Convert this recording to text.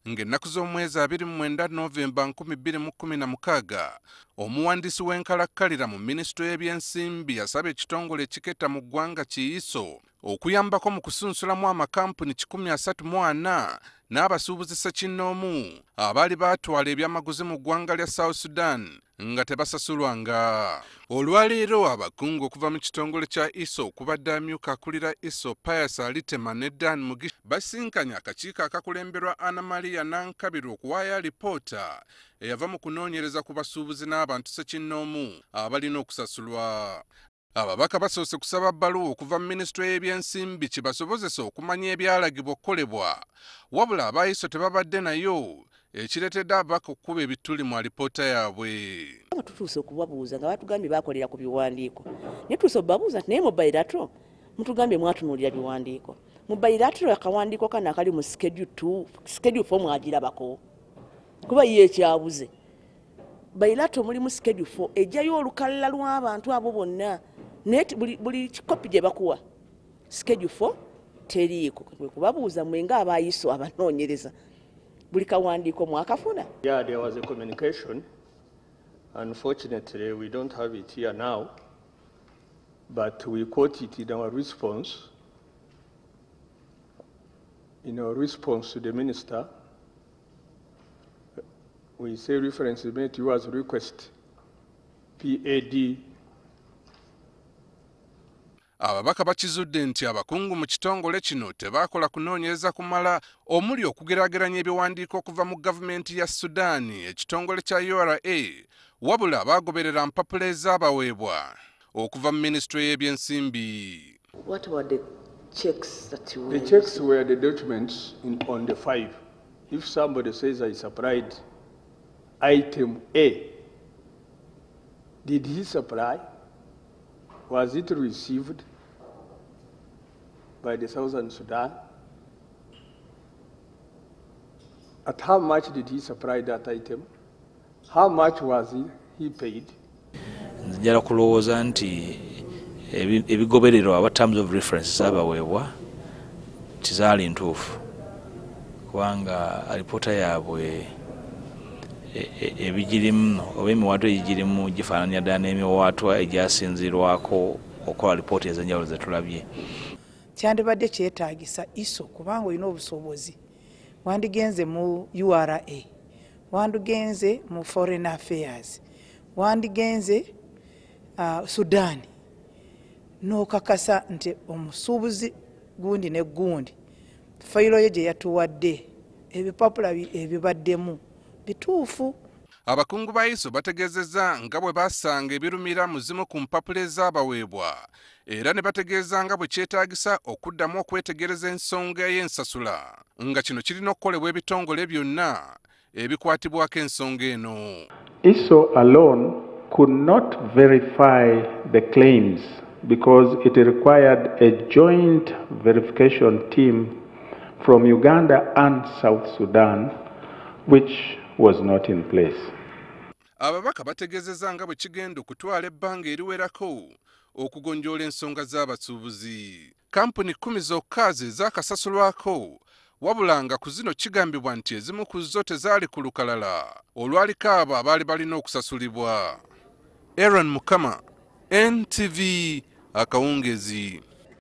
ng'ennaku z'omwezi 29 Novemba 2016 omuwandiisi w'enkalakkalira mu minisitule y'ebyensimbi yasabye ekitongole ekiketta mu ggwanga kiyiso okuyambako mu kusunsulamu amakampuni 134 n'abasuubuzi ssekinnoomu abaali baatwala ebyamaguzi mu ggwanga lya South Sudan nga tebasasulwanga. Olwaleero abakungu okuva mu kitongole kya ISO okubadde amyuka akulira ISO Pius Alitema ne Dan Mugisha basinkanye akakiiko akakulemberwa Anna Maria Nankabirwa okuwaayo alipoota eyava mu kunoonyereza ku basuubuzi n'abantu ssekinnoomu abalina okusasulwa. Ababaka basoose kusaba bbaluwa okuva mu minisitule y'ebyensimbi kibasobozesa okumanya ebyalagibwa okukolebwa, wabula aba ISO tebabadde nayo, ekireetedde ababaka okukuba ebituli mu alipoota yaabwe. Tutuuse okubabuuza nga batugambye bakolera ku biwandiiko. Naye tutuuse okubabuuza nti naye mu bilateral mutugambye mwatunuulira biwandiiko. Mu bilateral akawandiiko kano akali mu schedule 2, schedule 4 mwagirabako. Kuba ye ekyabuze. Bilateral mulimu schedule 4 ejjayo olukalala lw'abantu abo bonna. Net buli kikopi gye bakuwa schedule 4 teriiko. Kubabuuza mwe nga abayiso abanoonyereza buli kawandiiko mwakafuna. Yeah, there was a communication. Unfortunately, we don't have it here now, but we quote it in our response. In our response to the minister, we say reference is made to us request PAD. Ababaka bakizudde nti abakungu mu kitongole kino tebaakola kunoonyereza kumala omuli okugeraageranya ebiwandiiko okuva mu gavumenti ya Sudan, ekitongole kya URA, wabula baagoberera mpapula ezaabaweebwa okuva mu minisitule y'ebyensimbi. What about the checks that you The checks were the documents on the 5. If somebody says I supplied item A, did he supply? Was it received by the Southern Sudan? At how much did he supply that item? How much was he paid? Njala kulowooza nti ebigobererwa aba terms of reference zaabaweebwa tizaali ntuufu, kubanga alipoota yaabwe ebigirimu oba emiwaatwa egirimu gifaananya ddala n'emiwaatwa egyasinzirwako okola lipoota ez'enjawulo ze tulabye. Kyandibadde kyetaagisa ISO kubanga olina obusobozi. Wandigenze mu URA, wandigenze mu Foreign Affairs, wandigenze Sudan, n'okakasa nti omusuubuzi gundi ne gundi fayiro ye gye yatuwadde ebipapula ebibaddemu bituufu. Abakungu ba ISO bategeezezza nga bwe basanga ebirumira mu zimu ku mpapula ezaabaweebwa, era ne bategeeza nga bwe kyetaagisa okuddamu okwetegereza ensonga y'ensasula, nga kino kirina okukolebwa ebitongole byonna ebikwatibwako ensonga eno. ISO alone could not verify the claims because it required a joint verification team from Uganda and South Sudan, which was not in place. Ababaka bategeezezza nga bwe kigenda okutwala ebbanga eriwerako okugonjoola ensonga z'abasuubuzi. Kampuni 10 zokka ze zaakasasulwako, wabula nga ku zino kigambibwa nti ezimu ku zo tezaali ku lukalala olwaliko abo abaali balina okusasulibwa. Aaron Mukama, NTV, Akawungeezi.